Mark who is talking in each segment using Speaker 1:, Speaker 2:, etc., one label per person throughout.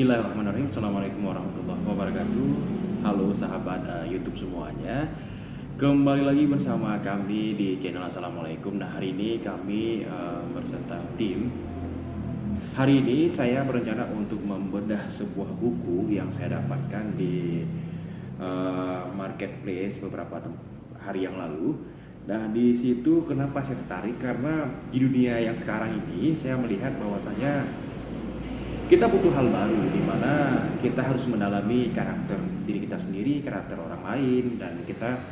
Speaker 1: Bismillahirrahmanirrahim. Assalamualaikum warahmatullahi wabarakatuh. Halo sahabat YouTube semuanya. Kembali lagi bersama kami di channel Assalamualaikum. Nah, hari ini kami berserta tim. Hari ini saya berencana untuk membedah sebuah buku yang saya dapatkan di marketplace beberapa hari yang lalu. Nah, di situ kenapa saya tertarik? Karena di dunia yang sekarang ini saya melihat bahwasanya kita butuh hal baru di mana kita harus mendalami karakter diri kita sendiri, karakter orang lain, dan kita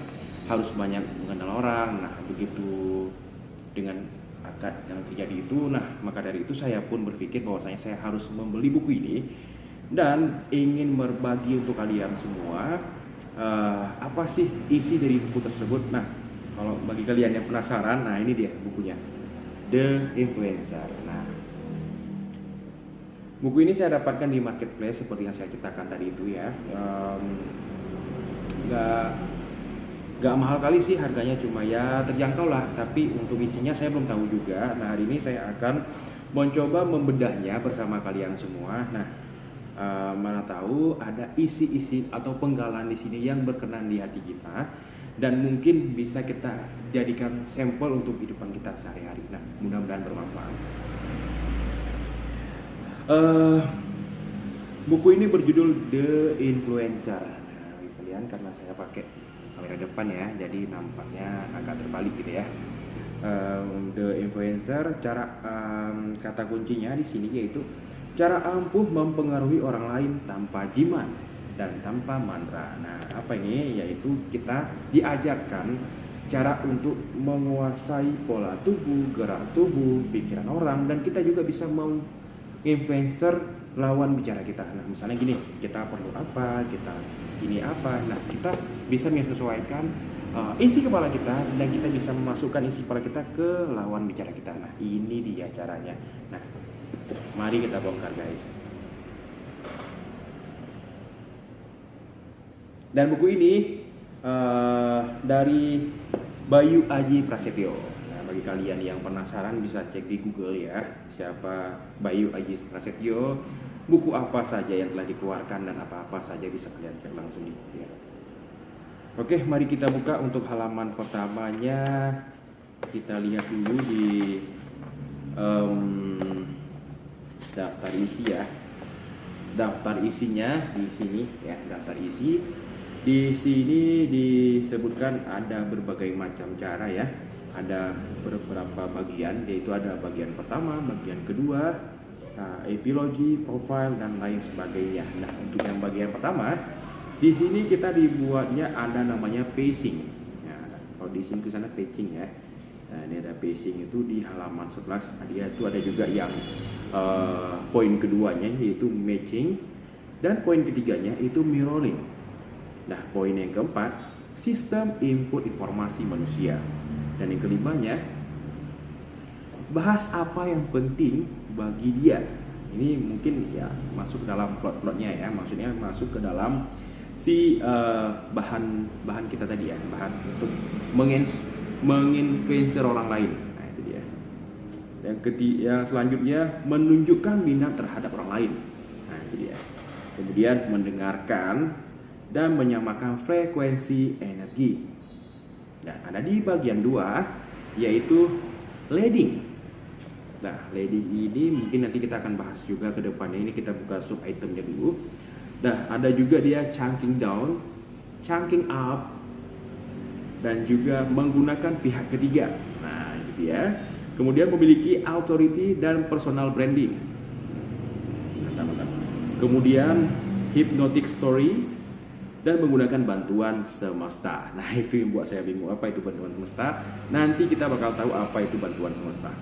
Speaker 1: harus banyak mengenal orang. Nah, begitu dengan akad yang terjadi itu, nah maka dari itu saya pun berpikir bahwasanya saya harus membeli buku ini dan ingin berbagi untuk kalian semua apa sih isi dari buku tersebut. Nah, kalau bagi kalian yang penasaran, nah ini dia bukunya, The Influencer. Nah, buku ini saya dapatkan di marketplace seperti yang saya ceritakan tadi itu ya. Gak mahal kali sih harganya, cuma ya terjangkau lah. Tapi untuk isinya saya belum tahu juga. Nah, hari ini saya akan mencoba membedahnya bersama kalian semua. Nah, mana tahu ada isi-isi atau penggalan di sini yang berkenan di hati kita dan mungkin bisa kita jadikan sampel untuk kehidupan kita sehari-hari. Nah, mudah-mudahan bermanfaat. Buku ini berjudul The Influencer. Nah, kalian karena saya pakai kamera depan ya, jadi nampaknya agak terbalik gitu ya. The Influencer, kata kuncinya di sini yaitu cara ampuh mempengaruhi orang lain tanpa jimat dan tanpa mantra. Nah, apa ini? Yaitu kita diajarkan cara untuk menguasai pola tubuh, gerak tubuh, pikiran orang, dan kita juga bisa influencer lawan bicara kita. Nah, misalnya gini, kita perlu apa, kita ini apa. Nah, kita bisa menyesuaikan isi kepala kita dan kita bisa memasukkan isi kepala kita ke lawan bicara kita. Nah, ini dia caranya. Nah, mari kita bongkar guys. Dan buku ini dari Bayu Aji Prasetyo. Bagi kalian yang penasaran bisa cek di Google ya, siapa Bayu Aji Prasetyo, buku apa saja yang telah dikeluarkan dan apa-apa saja bisa kalian cek langsung di ya. Oke, mari kita buka untuk halaman pertamanya. Kita lihat dulu di daftar isi ya. Daftar isinya di sini ya, daftar isi. Di sini disebutkan ada berbagai macam cara ya. Ada beberapa bagian, yaitu ada bagian pertama, bagian kedua, epilogi, profile, dan lain sebagainya. Nah, untuk yang bagian pertama, di sini kita dibuatnya ada namanya pacing. Nah, kalau di sini ke sana pacing ya. Nah, ini ada pacing itu di halaman 11. Nah, dia itu ada juga yang poin keduanya yaitu matching, dan poin ketiganya itu mirroring. Nah, poin yang keempat, sistem input informasi manusia. Dan yang kelimanya, bahas apa yang penting bagi dia. Ini mungkin ya masuk ke dalam plot-plotnya ya, maksudnya masuk ke dalam si bahan kita tadi ya, bahan untuk menginfluencer orang lain. Nah, itu dia. Yang selanjutnya, menunjukkan minat terhadap orang lain. Nah, itu dia. Kemudian mendengarkan dan menyamakan frekuensi energi. Nah, ada di bagian 2 yaitu leading. Nah, leading ini mungkin nanti kita akan bahas juga ke depannya. Ini kita buka sub itemnya dulu. Nah, ada juga dia chunking down, chunking up, dan juga menggunakan pihak ketiga. Nah, itu dia. Kemudian memiliki authority dan personal branding. Mantap. Kemudian hypnotic story dan menggunakan bantuan semesta. Nah, itu yang buat saya bingung, apa itu bantuan semesta. Nanti kita bakal tahu apa itu bantuan semesta.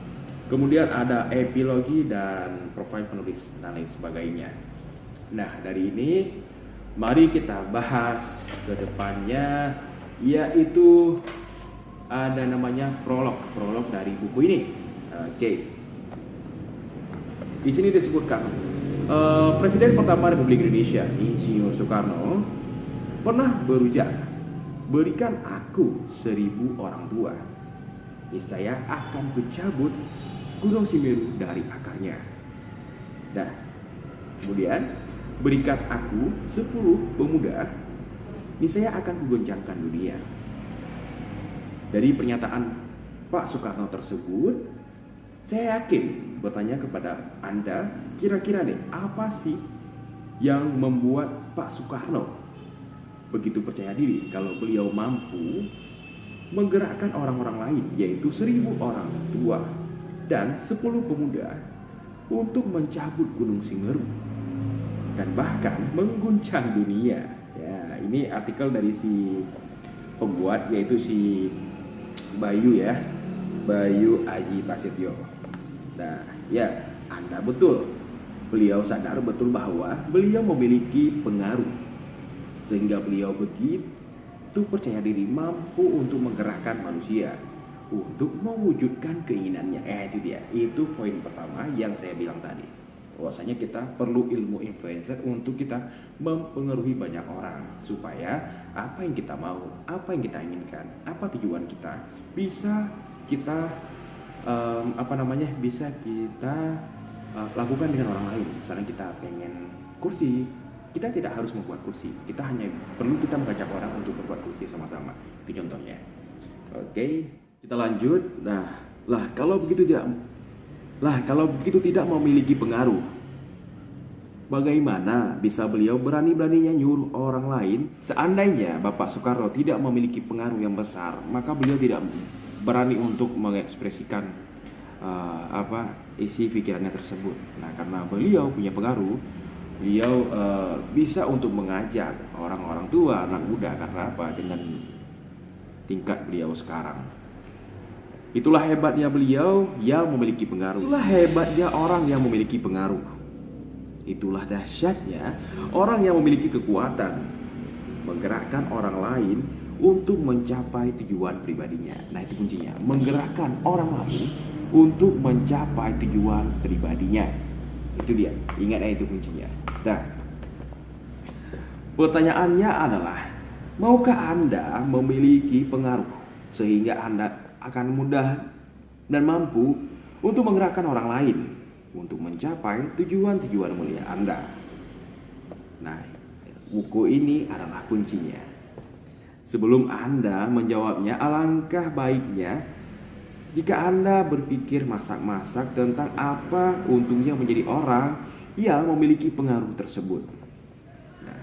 Speaker 1: Kemudian ada epilogi dan profil penulis dan lain sebagainya. Nah, dari ini mari kita bahas ke depannya, yaitu ada namanya prolog dari buku ini. Oke. Di sini disebutkan Presiden pertama Republik Indonesia, Insinyur Soekarno, pernah berujar, berikan aku 1000 orang tua, niscaya akan mencabut Gunung Semeru dari akarnya. Nah, kemudian berikan aku 10 pemuda, niscaya akan kugoncangkan dunia. Dari pernyataan Pak Soekarno tersebut, saya yakin bertanya kepada Anda, kira-kira nih, apa sih yang membuat Pak Soekarno begitu percaya diri kalau beliau mampu menggerakkan orang-orang lain, yaitu 1000 orang tua dan 10 pemuda untuk mencabut Gunung Semeru dan bahkan mengguncang dunia. Ya, ini artikel dari si pembuat, yaitu si Bayu ya, Bayu Aji Prasetyo. Nah, ya, Anda betul. Beliau sadar betul bahwa beliau memiliki pengaruh, sehingga beliau begitu percaya diri mampu untuk menggerakkan manusia untuk mewujudkan keinginannya. Itu dia. Itu poin pertama yang saya bilang tadi. Bahwasanya kita perlu ilmu influencer untuk kita mempengaruhi banyak orang, supaya apa yang kita mau, apa yang kita inginkan, apa tujuan kita bisa kita bisa kita lakukan dengan orang lain. Misalnya kita pengen kursi, kita tidak harus membuat kursi, kita hanya perlu kita mengajak orang untuk berbuat kursi sama-sama. Itu contohnya. Oke, kita lanjut. Kalau begitu tidak memiliki pengaruh, bagaimana bisa beliau berani-beraninya nyuruh orang lain? Seandainya Bapak Soekarno tidak memiliki pengaruh yang besar, maka beliau tidak berani untuk mengekspresikan isi pikirannya tersebut. Nah, karena beliau punya pengaruh, beliau bisa untuk mengajak orang-orang tua, anak muda. Karena apa? Dengan tingkat beliau sekarang. Itulah hebatnya beliau yang memiliki pengaruh. Itulah hebatnya orang yang memiliki pengaruh. Itulah dahsyatnya orang yang memiliki kekuatan menggerakkan orang lain untuk mencapai tujuan pribadinya. Nah, itu kuncinya. Menggerakkan orang lain untuk mencapai tujuan pribadinya. Itu dia. Ingat, itu kuncinya. Nah, pertanyaannya adalah, maukah Anda memiliki pengaruh sehingga Anda akan mudah dan mampu untuk menggerakkan orang lain untuk mencapai tujuan-tujuan mulia Anda? Nah, buku ini adalah kuncinya. Sebelum Anda menjawabnya, alangkah baiknya jika Anda berpikir masak-masak tentang apa untungnya menjadi orang yang memiliki pengaruh tersebut. Nah,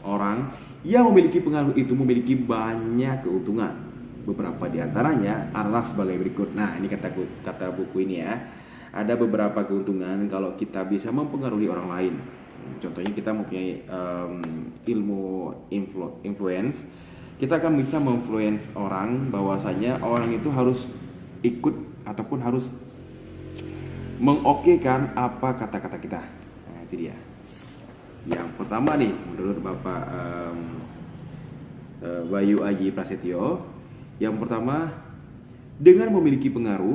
Speaker 1: orang yang memiliki pengaruh itu memiliki banyak keuntungan. Beberapa di antaranya adalah sebagai berikut. Nah, ini kata buku ini ya. Ada beberapa keuntungan kalau kita bisa mempengaruhi orang lain. Contohnya kita mempunyai ilmu influence. Kita akan bisa menginfluence orang bahwasanya orang itu harus ikut ataupun harus mengokekan apa kata-kata kita. Nah, itu dia. Yang pertama nih, menurut Bapak Bayu Aji Prasetyo, yang pertama, dengan memiliki pengaruh,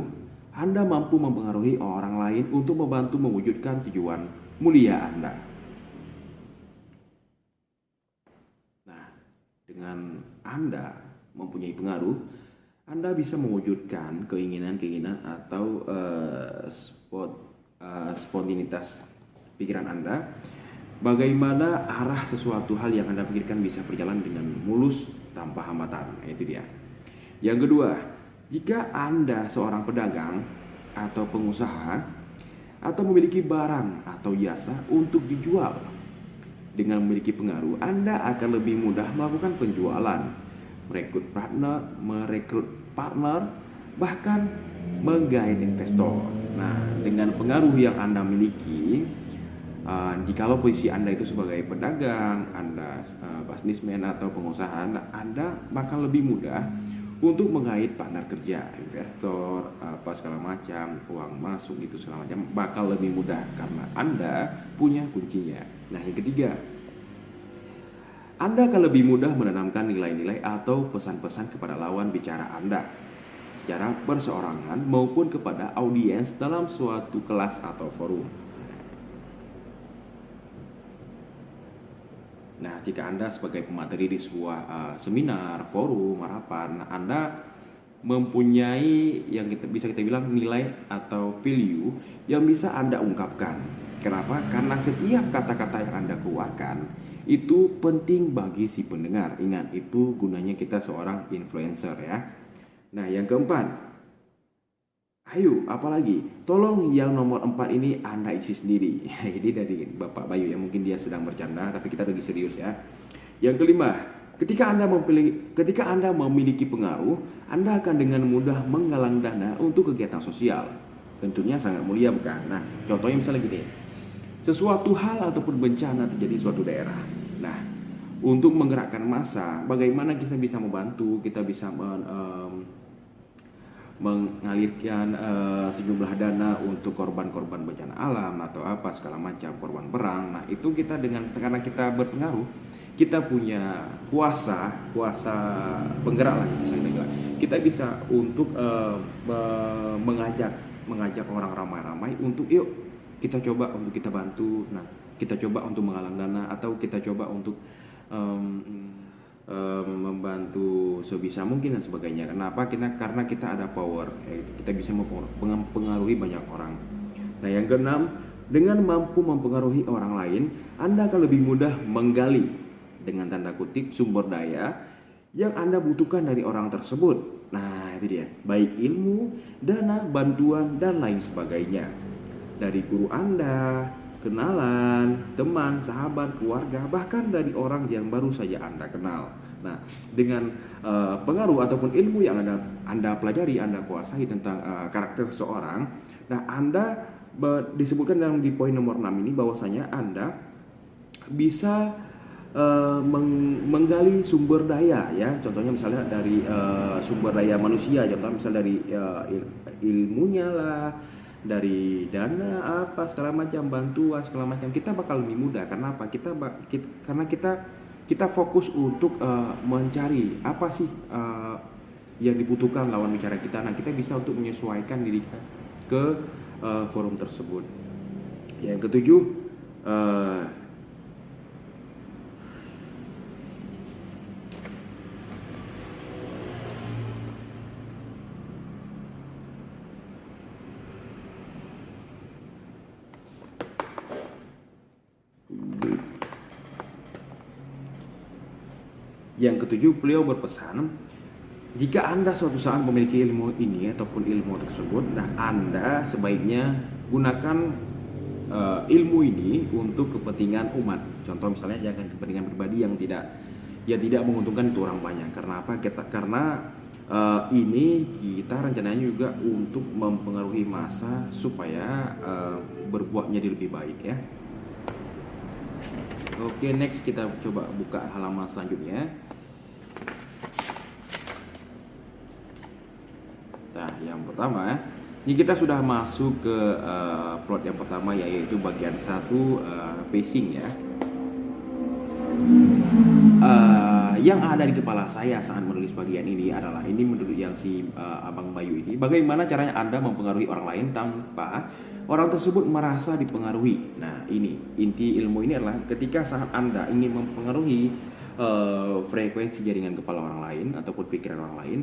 Speaker 1: Anda mampu mempengaruhi orang lain untuk membantu mewujudkan tujuan mulia Anda. Nah, dengan Anda mempunyai pengaruh, Anda bisa mewujudkan keinginan-keinginan atau spontanitas pikiran Anda. Bagaimana arah sesuatu hal yang Anda pikirkan bisa berjalan dengan mulus tanpa hambatan. Itu dia. Yang kedua, jika Anda seorang pedagang atau pengusaha atau memiliki barang atau jasa untuk dijual, dengan memiliki pengaruh, Anda akan lebih mudah melakukan penjualan, merekrut partner, bahkan menggait investor. Nah, dengan pengaruh yang Anda miliki, jikalau posisi Anda itu sebagai pedagang, Anda bisnismen atau pengusaha, Anda bakal lebih mudah untuk mengait partner kerja, investor, segala macam, uang masuk gitu segala macam, bakal lebih mudah karena Anda punya kuncinya. Nah, yang ketiga, Anda akan lebih mudah menanamkan nilai-nilai atau pesan-pesan kepada lawan bicara Anda secara perseorangan maupun kepada audiens dalam suatu kelas atau forum. Nah, jika Anda sebagai pemateri di sebuah seminar, forum, harapan, Anda mempunyai yang bisa kita bilang nilai atau value yang bisa Anda ungkapkan. Kenapa? Karena setiap kata-kata yang Anda keluarkan itu penting bagi si pendengar. Ingat, itu gunanya kita seorang influencer ya. Nah, yang keempat, ayo, apalagi, tolong yang nomor 4 ini Anda isi sendiri. Jadi dari Bapak Bayu yang mungkin dia sedang bercanda, tapi kita lagi serius ya. Yang kelima, ketika Anda memiliki pengaruh, Anda akan dengan mudah menggalang dana untuk kegiatan sosial. Tentunya sangat mulia, bukan? Nah, contohnya misalnya gini, sesuatu hal ataupun bencana terjadi di suatu daerah. Nah, untuk menggerakkan massa, bagaimana kita bisa membantu, kita bisa mengalirkan sejumlah dana untuk korban-korban bencana alam atau apa segala macam, korban perang. Nah, itu kita karena kita berpengaruh, kita punya kuasa penggerak lah bisa kita bilang. Kita bisa untuk mengajak orang ramai-ramai untuk yuk kita coba untuk kita bantu. Nah, kita coba untuk menggalang dana atau kita coba untuk membantu sebisa mungkin dan sebagainya. Kenapa? Karena kita ada power, kita bisa mempengaruhi banyak orang. Nah, yang keenam, dengan mampu mempengaruhi orang lain, Anda akan lebih mudah menggali dengan tanda kutip sumber daya yang Anda butuhkan dari orang tersebut. Nah, itu dia, baik ilmu, dana, bantuan, dan lain sebagainya. Dari guru Anda, kenalan, teman, sahabat, keluarga, bahkan dari orang yang baru saja Anda kenal. Nah, dengan pengaruh ataupun ilmu yang Anda pelajari, Anda kuasai tentang karakter seseorang, nah Anda disebutkan di poin nomor 6 ini bahwasanya Anda bisa menggali sumber daya ya, contohnya misalnya dari sumber daya manusia, contohnya misalnya dari ilmunya lah, dari dana apa segala macam, bantuan segala macam, kita bakal lebih mudah. Karena apa? Karena kita fokus untuk mencari apa sih yang dibutuhkan lawan bicara kita. Nah, kita bisa untuk menyesuaikan diri kita ke forum tersebut. Yang ketujuh, beliau berpesan, jika Anda suatu saat memiliki ilmu ini ataupun ilmu tersebut, nah Anda sebaiknya gunakan ilmu ini untuk kepentingan umat. Contoh misalnya jangan kepentingan pribadi yang tidak menguntungkan itu orang banyak. Karena apa? Karena ini kita rencananya juga untuk mempengaruhi massa supaya berbuat menjadi lebih baik ya. Oke, next kita coba buka halaman selanjutnya. Nah, yang pertama, ini kita sudah masuk ke plot yang pertama, yaitu bagian 1, pacing ya. Yang ada di kepala saya saat menulis bagian ini adalah, ini menurut yang si Abang Bayu ini, bagaimana caranya Anda mempengaruhi orang lain tanpa orang tersebut merasa dipengaruhi. Nah, ini inti ilmu ini adalah ketika saat Anda ingin mempengaruhi frekuensi jaringan kepala orang lain ataupun pikiran orang lain,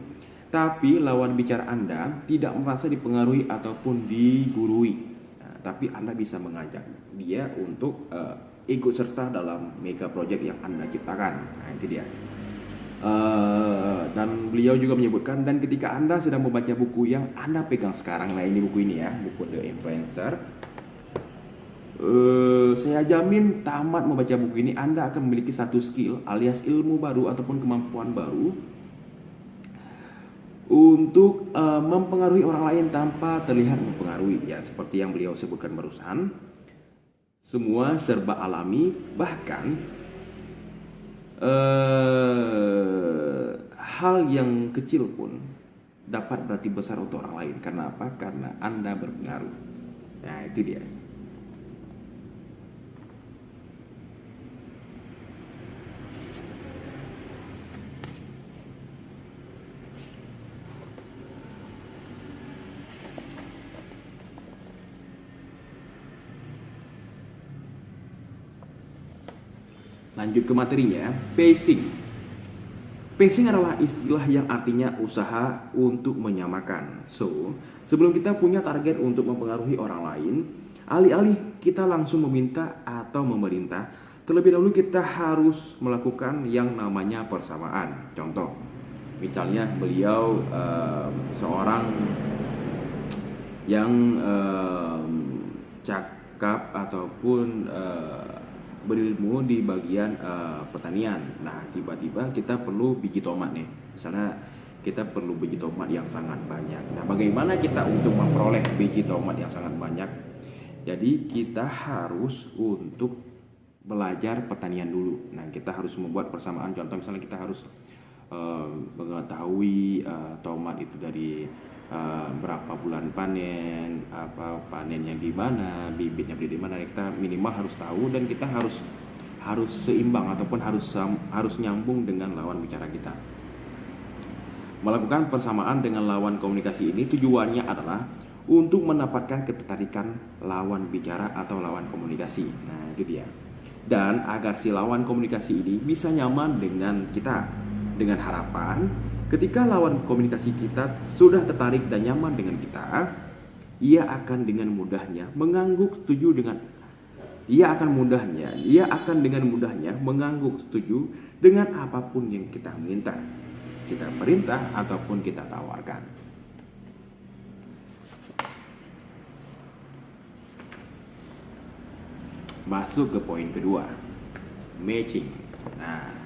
Speaker 1: tapi lawan bicara Anda tidak merasa dipengaruhi ataupun digurui. Nah, tapi Anda bisa mengajak dia untuk ikut serta dalam mega project yang Anda ciptakan. Nah, itu dia. Dan beliau juga menyebutkan, dan ketika Anda sedang membaca buku yang Anda pegang sekarang, nah ini buku ini ya, buku The Influencer, saya jamin tamat membaca buku ini Anda akan memiliki satu skill alias ilmu baru ataupun kemampuan baru untuk mempengaruhi orang lain tanpa terlihat mempengaruhi ya, seperti yang beliau sebutkan barusan. Semua serba alami, bahkan hal yang kecil pun dapat berarti besar untuk orang lain. Karena apa? Karena Anda berpengaruh. Nah, itu dia. Lanjut ke materinya, pacing. Pacing adalah istilah yang artinya usaha untuk menyamakan. So, sebelum kita punya target untuk mempengaruhi orang lain, alih-alih kita langsung meminta atau memerintah, terlebih dahulu kita harus melakukan yang namanya persamaan. Contoh, misalnya beliau seorang yang cakap ataupun berilmu di bagian pertanian. Nah, tiba-tiba kita perlu biji tomat nih. Misalnya kita perlu biji tomat yang sangat banyak. Nah, bagaimana kita untuk memperoleh biji tomat yang sangat banyak? Jadi kita harus untuk belajar pertanian dulu. Nah, kita harus membuat persamaan. Contoh misalnya kita harus mengetahui tomat itu dari berapa bulan panen, apa panennya gimana, bibitnya beli di mana. Kita minimal harus tahu, dan kita harus seimbang ataupun harus nyambung dengan lawan bicara kita. Melakukan persamaan dengan lawan komunikasi ini tujuannya adalah untuk mendapatkan ketertarikan lawan bicara atau lawan komunikasi. Nah, itu dia. Dan agar si lawan komunikasi ini bisa nyaman dengan kita, dengan harapan ketika lawan komunikasi kita sudah tertarik dan nyaman dengan kita, ia akan dengan mudahnya mengangguk setuju dengan mengangguk setuju dengan apapun yang kita minta, kita perintah ataupun kita tawarkan. Masuk ke poin kedua, matching. Nah,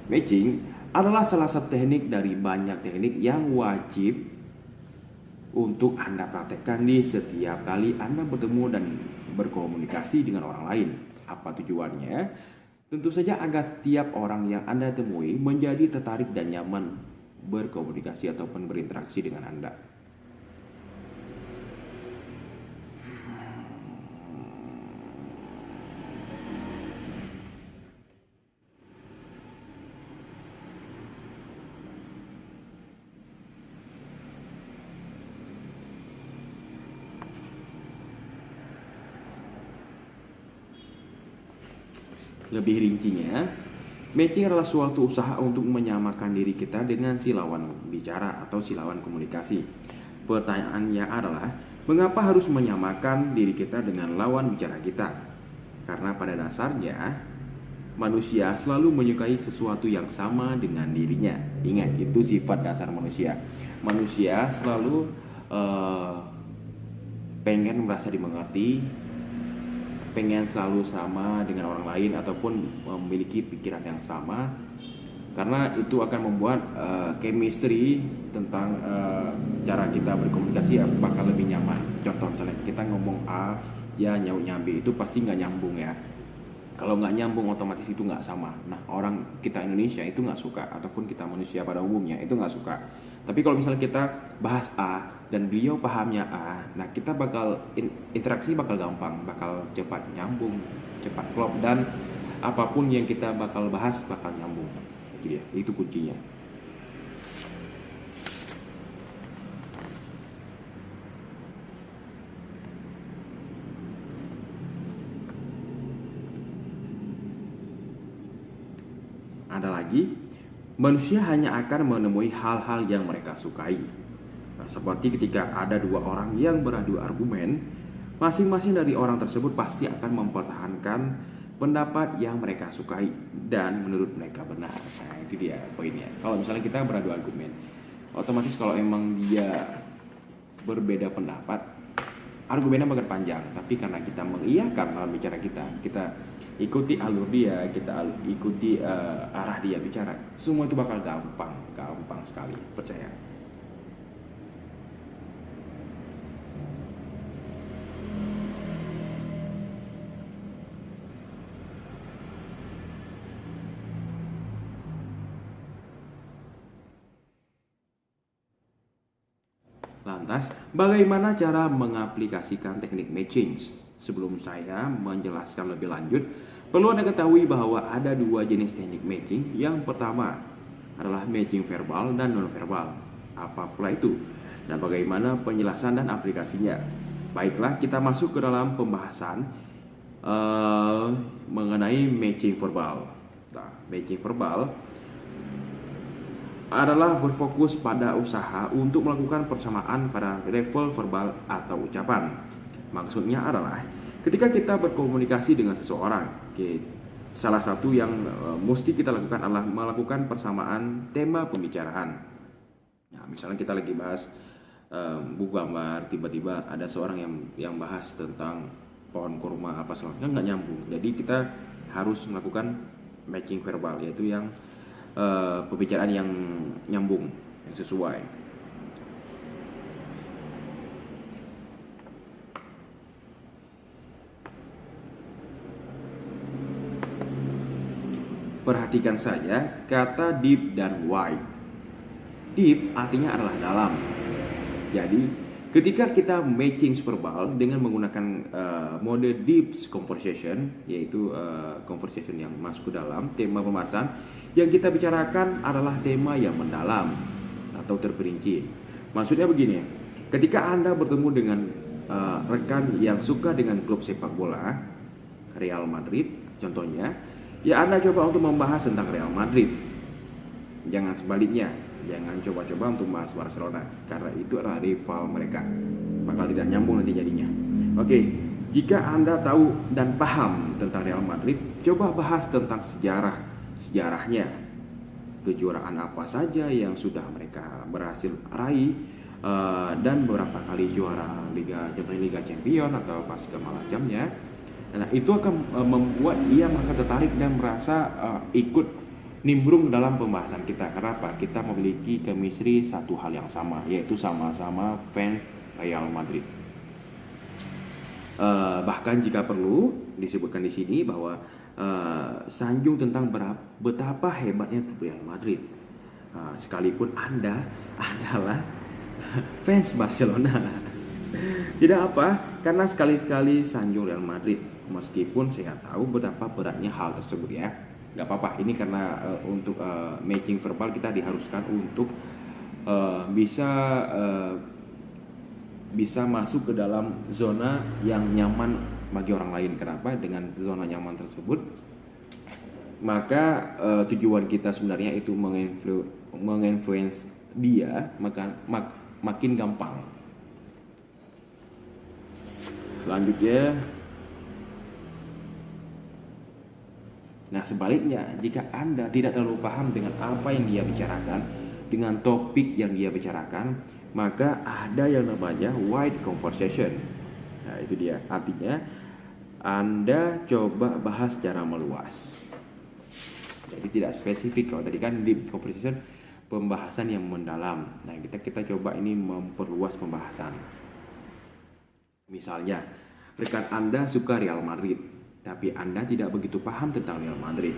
Speaker 1: matching adalah salah satu teknik dari banyak teknik yang wajib untuk Anda praktekkan di setiap kali Anda bertemu dan berkomunikasi dengan orang lain. Apa tujuannya? Tentu saja agar setiap orang yang Anda temui menjadi tertarik dan nyaman berkomunikasi ataupun berinteraksi dengan Anda. Lebih rincinya, matching adalah suatu usaha untuk menyamakan diri kita dengan si lawan bicara atau si lawan komunikasi. Pertanyaannya adalah, mengapa harus menyamakan diri kita dengan lawan bicara kita? Karena pada dasarnya, manusia selalu menyukai sesuatu yang sama dengan dirinya. Ingat, itu sifat dasar manusia. Manusia selalu pengen merasa dimengerti, pengen selalu sama dengan orang lain ataupun memiliki pikiran yang sama, karena itu akan membuat chemistry tentang cara kita berkomunikasi bakal lebih nyaman. Contoh misalnya kita ngomong A, ya nyaut nyambi, itu pasti nggak nyambung ya. Kalau nggak nyambung otomatis itu nggak sama. Nah, orang kita Indonesia itu nggak suka, ataupun kita manusia pada umumnya itu nggak suka. Tapi kalau misalnya kita bahas A dan beliau pahamnya A, nah kita bakal interaksi bakal gampang, bakal cepat nyambung, cepat klop, dan apapun yang kita bakal bahas bakal nyambung. Jadi itu kuncinya. Ada lagi, manusia hanya akan menemui hal-hal yang mereka sukai. Nah, seperti ketika ada dua orang yang beradu argumen, masing-masing dari orang tersebut pasti akan mempertahankan pendapat yang mereka sukai dan menurut mereka benar. Nah, itu dia poinnya. Kalau misalnya kita beradu argumen, otomatis kalau emang dia berbeda pendapat, argumennya bakal panjang. Tapi karena kita mengiyakan lawan bicara kita ikuti alur dia, kita ikuti arah dia bicara, semua itu bakal gampang sekali, percaya. Lantas, bagaimana cara mengaplikasikan teknik matching? Sebelum saya menjelaskan lebih lanjut, perlu Anda ketahui bahwa ada dua jenis teknik matching. Yang pertama adalah matching verbal dan non-verbal. Apa pula itu? Dan bagaimana penjelasan dan aplikasinya? Baiklah, kita masuk ke dalam pembahasan mengenai matching verbal. Nah, matching verbal adalah berfokus pada usaha untuk melakukan persamaan pada level verbal atau ucapan. Maksudnya adalah ketika kita berkomunikasi dengan seseorang, salah satu yang mesti kita lakukan adalah melakukan persamaan tema pembicaraan. Nah, misalnya kita lagi bahas buku gambar, tiba-tiba ada seorang yang bahas tentang pohon kurma apa selanjutnya, nggak nyambung. Jadi kita harus melakukan matching verbal, yaitu yang pembicaraan yang nyambung, yang sesuai. Perhatikan saja kata deep dan wide. Deep artinya adalah dalam. Jadi ketika kita matching verbal dengan menggunakan mode deep conversation, yaitu conversation yang masuk ke dalam tema pembahasan, yang kita bicarakan adalah tema yang mendalam atau terperinci. Maksudnya begini, ketika Anda bertemu dengan rekan yang suka dengan klub sepak bola Real Madrid contohnya, ya Anda coba untuk membahas tentang Real Madrid. Jangan sebaliknya, jangan coba-coba untuk membahas Barcelona, karena itu adalah rival mereka. Bakal tidak nyambung nanti jadinya. Oke, jika Anda tahu dan paham tentang Real Madrid, coba bahas tentang sejarahnya. Kejuaraan apa saja yang sudah mereka berhasil raih, dan beberapa kali juara Liga Champion atau pas segala macamnya. Nah, itu akan membuat dia merasa tertarik dan merasa ikut nimbrung dalam pembahasan kita. Kenapa? Kita memiliki chemistry satu hal yang sama, yaitu sama-sama fans Real Madrid. Bahkan jika perlu disebutkan di sini bahwa sanjung tentang betapa hebatnya Real Madrid, sekalipun Anda adalah fans Barcelona. Tidak apa, karena sekali-sekali sanjung Real Madrid, meskipun saya tahu betapa beratnya hal tersebut ya. Gak apa-apa, ini karena untuk matching verbal kita diharuskan untuk bisa masuk ke dalam zona yang nyaman bagi orang lain. Kenapa? Dengan zona nyaman tersebut, maka tujuan kita sebenarnya itu menginfluence dia, maka makin gampang. Selanjutnya, nah sebaliknya, jika Anda tidak terlalu paham dengan apa yang dia bicarakan, dengan topik yang dia bicarakan, maka ada yang namanya wide conversation. Nah itu dia, artinya Anda coba bahas secara meluas. Jadi tidak spesifik. Kalau tadi kan deep conversation, pembahasan yang mendalam. Nah kita coba ini memperluas pembahasan. Misalnya, rekan Anda suka Real Madrid, tapi Anda tidak begitu paham tentang Real Madrid.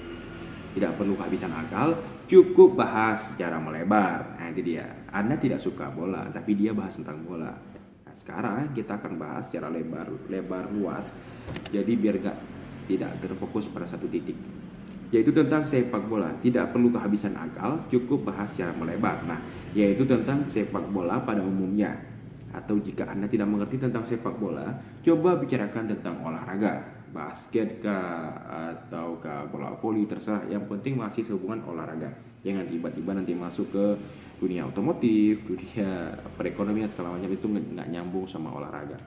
Speaker 1: Tidak perlu kehabisan akal, cukup bahas secara melebar. Nah itu dia, Anda tidak suka bola, tapi dia bahas tentang bola. Nah, sekarang kita akan bahas secara lebar luas, jadi biar tidak terfokus pada satu titik, yaitu tentang sepak bola. Tidak perlu kehabisan akal, cukup bahas secara melebar. Nah, yaitu tentang sepak bola pada umumnya. Atau jika Anda tidak mengerti tentang sepak bola, coba bicarakan tentang olahraga, basket kah, atau bola voli, terserah. Yang penting masih hubungan olahraga. Jangan tiba-tiba nanti masuk ke dunia otomotif, dunia perekonomian segala macam, itu nggak nyambung sama olahraga.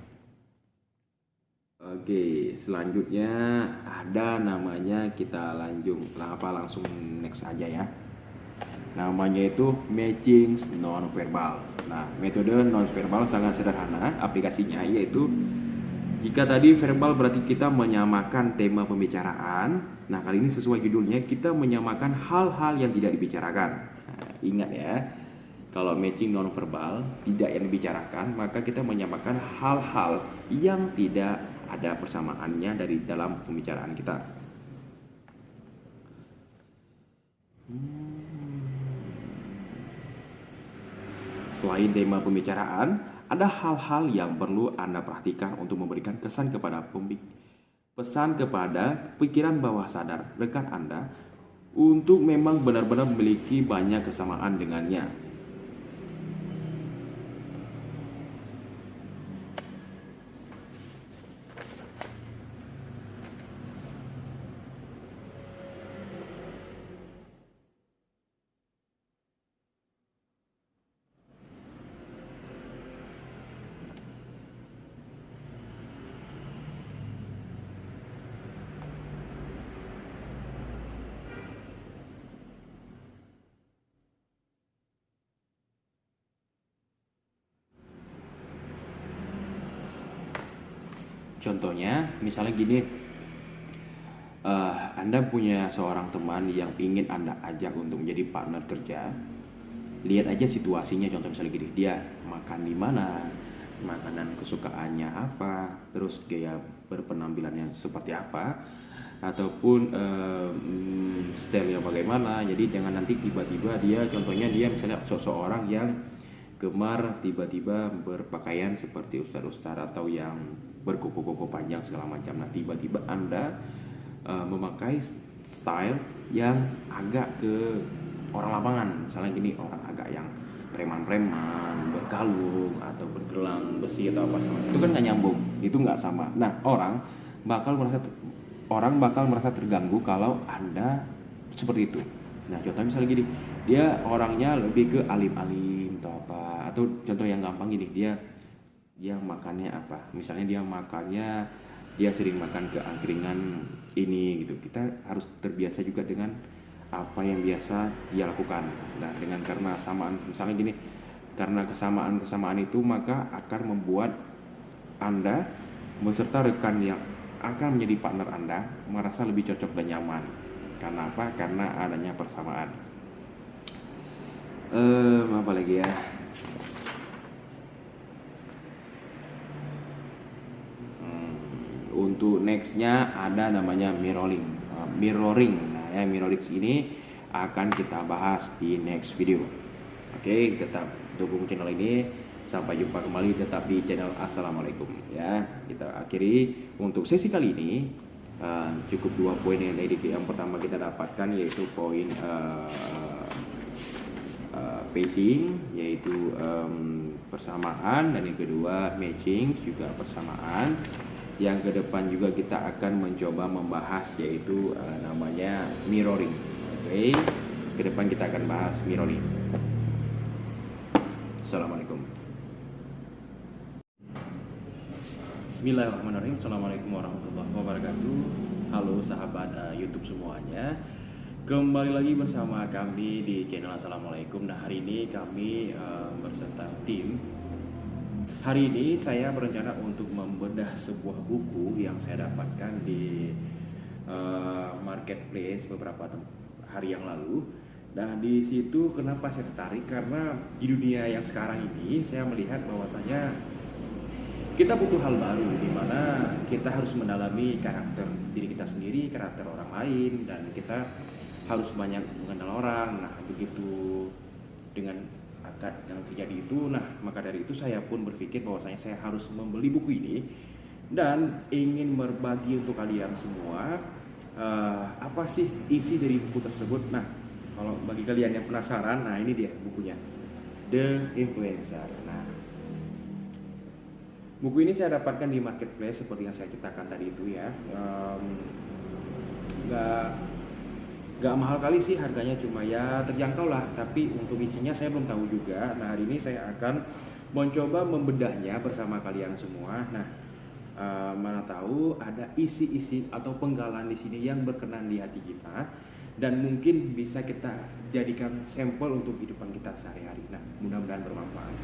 Speaker 1: Oke, selanjutnya ada namanya, kita langsung next aja ya. Namanya itu matching non-verbal. Nah, metode non-verbal sangat sederhana aplikasinya, yaitu jika tadi verbal berarti kita menyamakan tema pembicaraan. Nah, kali ini sesuai judulnya, kita menyamakan hal-hal yang tidak dibicarakan. Nah, ingat ya, kalau matching non-verbal tidak yang dibicarakan, maka kita menyamakan hal-hal yang tidak ada persamaannya dari dalam pembicaraan kita. Selain tema pembicaraan, ada hal-hal yang perlu Anda perhatikan untuk memberikan kesan kepada pikiran bawah sadar rekan Anda untuk memang benar-benar memiliki banyak kesamaan dengannya. Contohnya, misalnya gini, Anda punya seorang teman yang ingin Anda ajak untuk menjadi partner kerja. Lihat aja situasinya, contoh misalnya gini, dia makan di mana, makanan kesukaannya apa, terus gaya berpenampilannya seperti apa, ataupun stylenya bagaimana. Jadi jangan nanti tiba-tiba dia, contohnya dia misalnya seseorang yang gemar tiba-tiba berpakaian seperti ustadz-ustadz atau yang berkuku-kuku panjang segala macam. Nah tiba-tiba Anda memakai style yang agak ke orang lapangan, misalnya gini, orang agak yang preman-preman, berkalung atau bergelang besi atau apa sama, itu kan nggak nyambung, itu nggak sama. Nah bakal merasa orang bakal merasa terganggu kalau Anda seperti itu. Nah contoh misalnya gini, dia orangnya lebih ke alim-alim atau apa, atau contoh yang gampang gini, dia makannya apa, misalnya dia sering makan ke angkringan ini gitu. Kita harus terbiasa juga dengan apa yang biasa dia lakukan. Nah karena samaan, misalnya gini, karena kesamaan itu maka akan membuat Anda beserta rekan yang akan menjadi partner Anda merasa lebih cocok dan nyaman. Karena apa? Karena adanya persamaan. Apa lagi ya? Untuk nextnya ada namanya mirroring. Nah ya, mirroring ini akan kita bahas di next video. Oke, tetap dukung channel ini. Sampai jumpa kembali tetap di channel Assalamualaikum ya. Kita akhiri untuk sesi kali ini. Cukup 2 poin yang tadi. Yang pertama kita dapatkan yaitu poin pacing, yaitu persamaan, dan yang kedua matching juga persamaan. Yang ke depan juga kita akan mencoba membahas yaitu namanya mirroring. Oke, ke depan kita akan bahas mirroring. Assalamualaikum. Bismillahirrahmanirrahim. Assalamualaikum warahmatullahi wabarakatuh. Halo sahabat YouTube semuanya. Kembali lagi bersama kami di channel Assalamualaikum. Nah hari ini kami berserta tim. Hari ini saya berencana untuk membedah sebuah buku yang saya dapatkan di marketplace beberapa hari yang lalu. Nah di situ kenapa saya tertarik, karena di dunia yang sekarang ini saya melihat bahwasanya kita butuh hal baru, di mana kita harus mendalami karakter diri kita sendiri, karakter orang lain, dan kita harus banyak mengenal orang. Nah begitu dengan akad yang terjadi itu, nah maka dari itu saya pun berpikir bahwasanya saya harus membeli buku ini dan ingin berbagi untuk kalian semua apa sih isi dari buku tersebut. Nah kalau bagi kalian yang penasaran, nah ini dia bukunya, The Influencer. Nah buku ini saya dapatkan di marketplace seperti yang saya ceritakan tadi itu ya. Gak mahal kali sih harganya, cuma ya terjangkau lah. Tapi untuk isinya saya belum tahu juga. Nah hari ini saya akan mencoba membedahnya bersama kalian semua. Nah mana tahu ada isi-isi atau penggalan di sini yang berkenan di hati kita dan mungkin bisa kita jadikan sampel untuk kehidupan kita sehari-hari. Nah mudah-mudahan bermanfaat.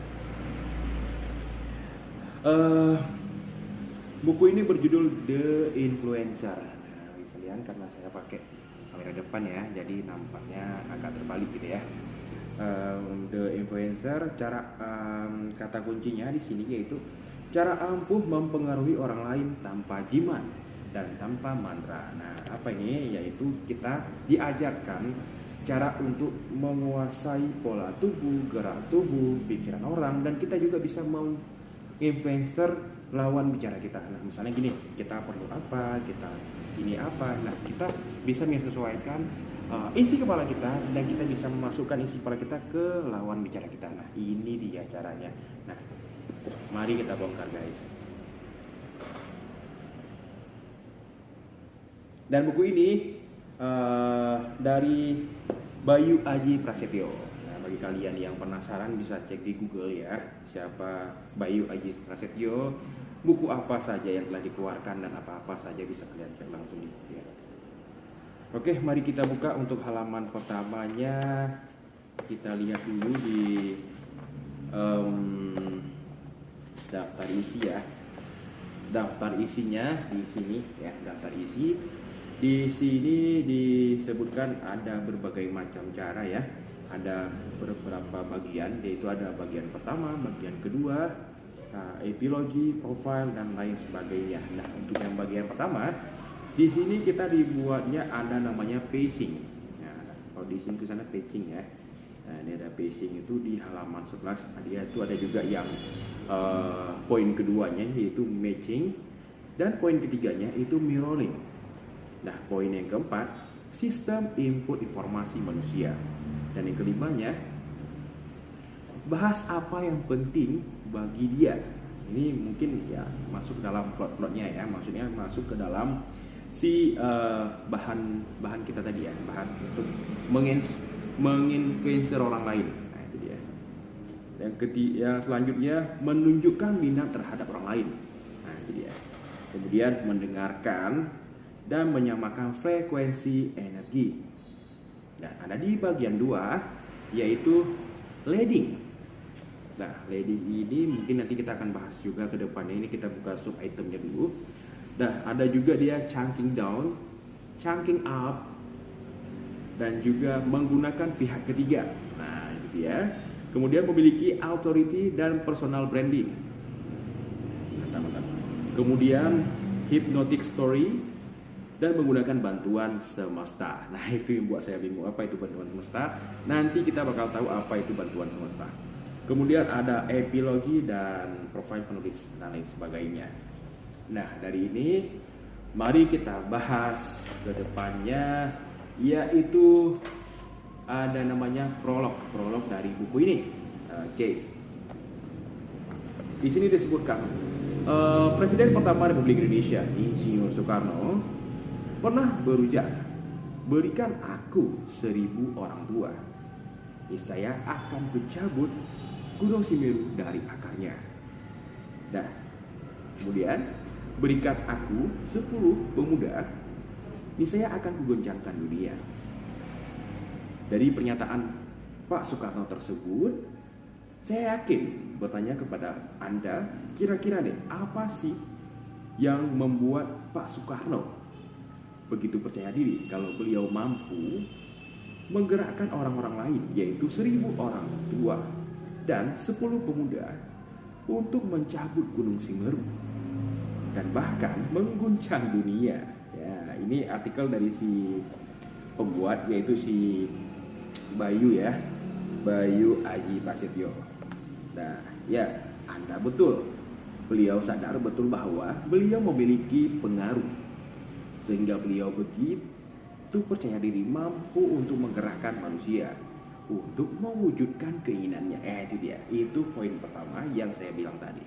Speaker 1: Buku ini berjudul The Influencer. Nah bagi kalian, karena saya pakai kamera depan ya, jadi nampaknya agak terbalik gitu ya. The Influencer, kata kuncinya di sini yaitu cara ampuh mempengaruhi orang lain tanpa jimat dan tanpa mantra. Nah, apa ini? Yaitu kita diajarkan cara untuk menguasai pola tubuh, gerak tubuh, pikiran orang, dan kita juga bisa influencer lawan bicara kita. Nah, misalnya gini, kita perlu apa, kita ini apa. Nah, kita bisa menyesuaikan isi kepala kita, dan kita bisa memasukkan isi kepala kita ke lawan bicara kita. Nah, ini dia caranya. Nah, mari kita bongkar guys. Dan buku ini dari Bayu Aji Prasetyo. Nah, bagi kalian yang penasaran bisa cek di Google ya, siapa Bayu Aji Prasetyo, buku apa saja yang telah dikeluarkan, dan apa-apa saja bisa kalian cek langsung di Google. Oke, mari kita buka. Untuk halaman pertamanya kita lihat dulu di daftar isi ya. daftar isinya di sini ya, daftar isi. Di sini disebutkan ada berbagai macam cara ya. Ada beberapa bagian, yaitu ada bagian pertama, bagian kedua, epilogi, profile dan lain sebagainya. Nah, untuk yang bagian pertama, di sini kita dibuatnya ada namanya pacing. Nah, kalau di sini ke sana pacing ya. Nah, ini ada pacing itu di halaman 11. Dia itu ada juga yang poin keduanya yaitu matching, dan poin ketiganya itu mirroring. Nah, poin yang keempat, sistem input informasi manusia. Dan yang kelimanya, bahas apa yang penting bagi dia. Ini mungkin ya masuk dalam plot-plotnya ya, maksudnya masuk ke dalam si bahan kita tadi ya, bahan untuk menginfluencer orang lain. Nah, itu dia. Yang selanjutnya, menunjukkan minat terhadap orang lain. Nah, itu dia. Kemudian mendengarkan dan menyamakan frekuensi energi. Nah, ada di bagian 2 yaitu leading. Nah, leading ini mungkin nanti kita akan bahas juga ke depannya. Ini kita buka sub itemnya dulu. Nah, ada juga dia chunking down, chunking up, dan juga menggunakan pihak ketiga. Nah, itu dia. Kemudian memiliki authority dan personal branding. Mantap. Kemudian hypnotic story dan menggunakan bantuan semesta. Nah, itu yang buat saya bingung, apa itu bantuan semesta. Nanti kita bakal tahu apa itu bantuan semesta. Kemudian ada epilogi dan profil penulis dan lain sebagainya. Nah, dari ini mari kita bahas ke depannya, yaitu ada namanya prolog dari buku ini. Oke. Di sini disebutkan Presiden pertama Republik Indonesia, Insinyur Soekarno, pernah berujar, berikan aku 1000 orang tua, niscaya akan kucabut Gunung Semeru dari akarnya. Nah, kemudian berikan aku 10 pemuda, niscaya akan kugoncangkan dunia. Dari pernyataan Pak Soekarno tersebut, saya yakin bertanya kepada Anda, kira-kira deh apa sih yang membuat Pak Soekarno begitu percaya diri kalau beliau mampu menggerakkan orang-orang lain, yaitu 1000 orang tua dan 10 pemuda untuk mencabut Gunung Semeru dan bahkan mengguncang dunia. Ya, ini artikel dari si pembuat, yaitu si Bayu ya, Bayu Aji Prasetyo. Nah, ya, Anda betul. Beliau sadar betul bahwa beliau memiliki pengaruh, sehingga beliau begitu percaya diri mampu untuk menggerakkan manusia untuk mewujudkan keinginannya. Itu dia. Itu poin pertama yang saya bilang tadi.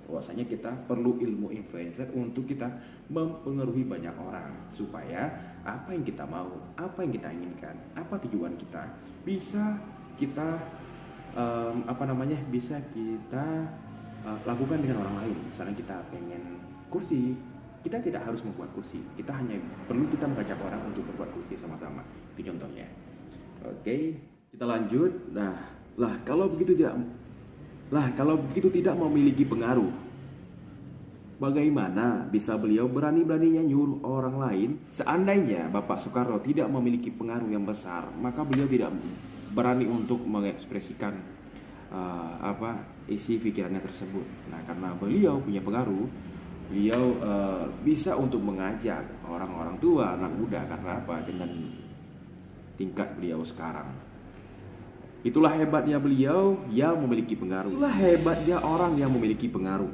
Speaker 1: Bahwasanya kita perlu ilmu influencer untuk kita mempengaruhi banyak orang, supaya apa yang kita mau, apa yang kita inginkan, apa tujuan kita bisa kita bisa kita lakukan dengan orang lain. Misalnya kita pengen kursi, kita tidak harus membuat kursi, kita hanya perlu kita mengajak orang untuk membuat kursi sama-sama. Itu contohnya. Oke, kita lanjut. Kalau begitu tidak memiliki pengaruh, bagaimana bisa beliau berani-beraninya nyuruh orang lain? Seandainya Bapak Soekarno tidak memiliki pengaruh yang besar, maka beliau tidak berani untuk mengekspresikan isi pikirannya tersebut. Nah, karena beliau punya pengaruh, beliau bisa untuk mengajak orang-orang tua, anak muda. Karena apa? Dengan tingkat beliau sekarang. Itulah hebatnya beliau yang memiliki pengaruh. Itulah hebatnya orang yang memiliki pengaruh.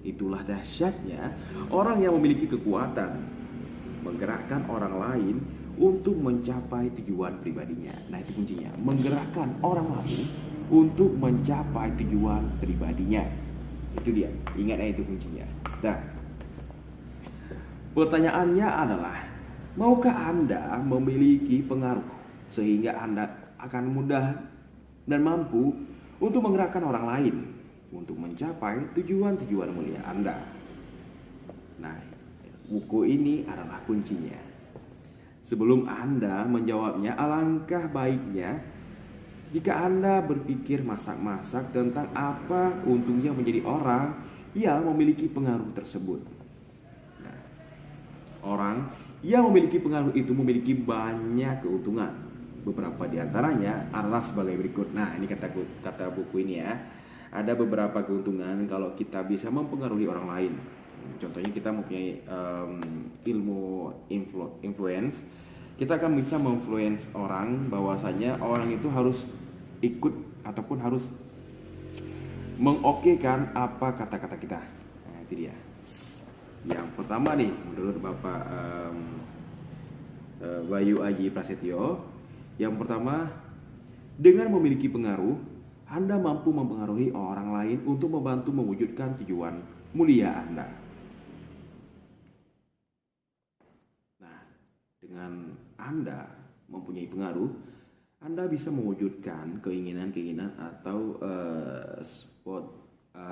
Speaker 1: Itulah dahsyatnya orang yang memiliki kekuatan menggerakkan orang lain untuk mencapai tujuan pribadinya. Nah, itu kuncinya. Menggerakkan orang lain untuk mencapai tujuan pribadinya. Itu dia. Ingat, itu kuncinya. Nah, pertanyaannya adalah, maukah Anda memiliki pengaruh sehingga Anda akan mudah dan mampu untuk menggerakkan orang lain untuk mencapai tujuan-tujuan mulia Anda? Nah, buku ini adalah kuncinya. Sebelum Anda menjawabnya, alangkah baiknya jika Anda berpikir masak-masak tentang apa untungnya menjadi orang yang memiliki pengaruh tersebut. Nah, orang yang memiliki pengaruh itu memiliki banyak keuntungan. Beberapa di antaranya adalah sebagai berikut. Nah, ini kata buku ini ya. Ada beberapa keuntungan kalau kita bisa mempengaruhi orang lain. Contohnya kita mempunyai ilmu influence. Kita akan bisa menginfluence orang bahwasanya orang itu harus ikut ataupun harus mengokekan apa kata-kata kita. Nah, itu dia. Yang pertama nih, menurut Bapak Bayu Aji Prasetyo, yang pertama, dengan memiliki pengaruh, Anda mampu mempengaruhi orang lain untuk membantu mewujudkan tujuan mulia Anda. Nah, dengan Anda mempunyai pengaruh, Anda bisa mewujudkan keinginan-keinginan atau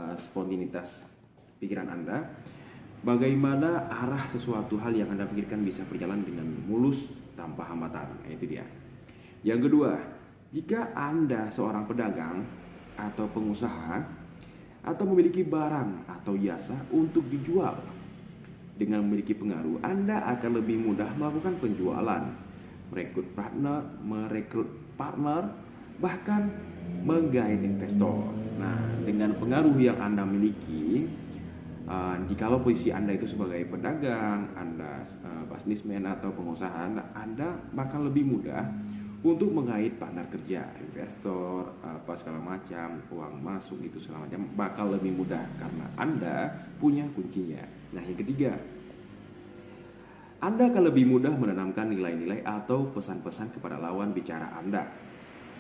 Speaker 1: spontanitas pikiran Anda. Bagaimana arah sesuatu hal yang Anda pikirkan bisa berjalan dengan mulus tanpa hambatan. Nah, itu dia. Yang kedua, jika Anda seorang pedagang atau pengusaha atau memiliki barang atau jasa untuk dijual, dengan memiliki pengaruh, Anda akan lebih mudah melakukan penjualan, merekrut partner, bahkan menggait investor. Nah, dengan pengaruh yang Anda miliki, jikalau posisi Anda itu sebagai pedagang, Anda businessman atau pengusaha, Anda bakal lebih mudah untuk mengait partner kerja, investor, apa segala macam, uang masuk gitu segala macam, bakal lebih mudah karena Anda punya kuncinya. Nah, yang ketiga, Anda akan lebih mudah menanamkan nilai-nilai atau pesan-pesan kepada lawan bicara Anda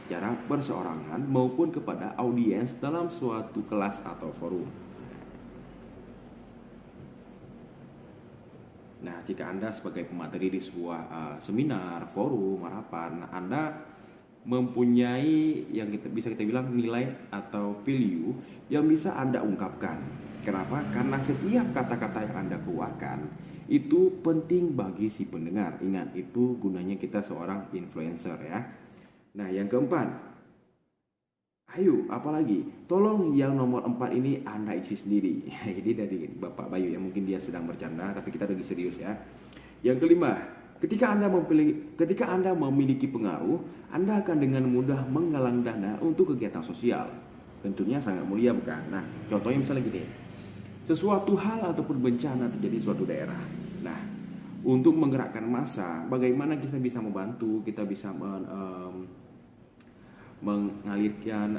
Speaker 1: secara perseorangan maupun kepada audiens dalam suatu kelas atau forum. Nah, jika Anda sebagai pemateri di sebuah seminar, forum, harapan, Anda mempunyai yang bisa kita bilang nilai atau value yang bisa Anda ungkapkan. Kenapa? Karena setiap kata-kata yang Anda keluarkan itu penting bagi si pendengar. Ingat, itu gunanya kita seorang influencer ya. Nah, yang keempat, ayo, apalagi, tolong yang nomor 4 ini Anda isi sendiri. Jadi dari Bapak Bayu yang mungkin dia sedang bercanda, tapi kita lagi serius ya. Yang kelima, ketika Anda memiliki pengaruh, Anda akan dengan mudah menggalang dana untuk kegiatan sosial. Tentunya sangat mulia, bukan? Nah, contohnya misalnya gini, sesuatu hal ataupun bencana terjadi di suatu daerah. Nah, untuk menggerakkan massa, bagaimana kita bisa membantu, kita bisa mengalirkan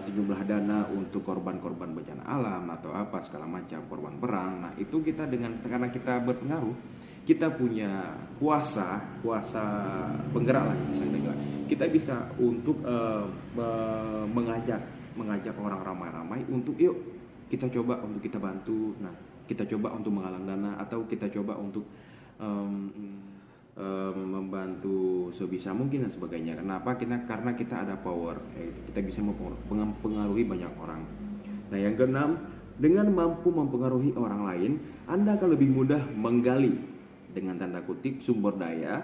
Speaker 1: sejumlah dana untuk korban-korban bencana alam atau apa segala macam, korban perang. Nah, itu kita karena kita berpengaruh, kita punya kuasa penggerak lah bisa kita bilang. Kita bisa untuk mengajak orang ramai-ramai untuk yuk kita coba untuk kita bantu. Nah, kita coba untuk menggalang dana atau kita coba untuk membantu sebisa mungkin dan sebagainya. Kenapa? Karena kita ada power, kita bisa mempengaruhi banyak orang. Nah, yang keenam, dengan mampu mempengaruhi orang lain, Anda akan lebih mudah menggali dengan tanda kutip sumber daya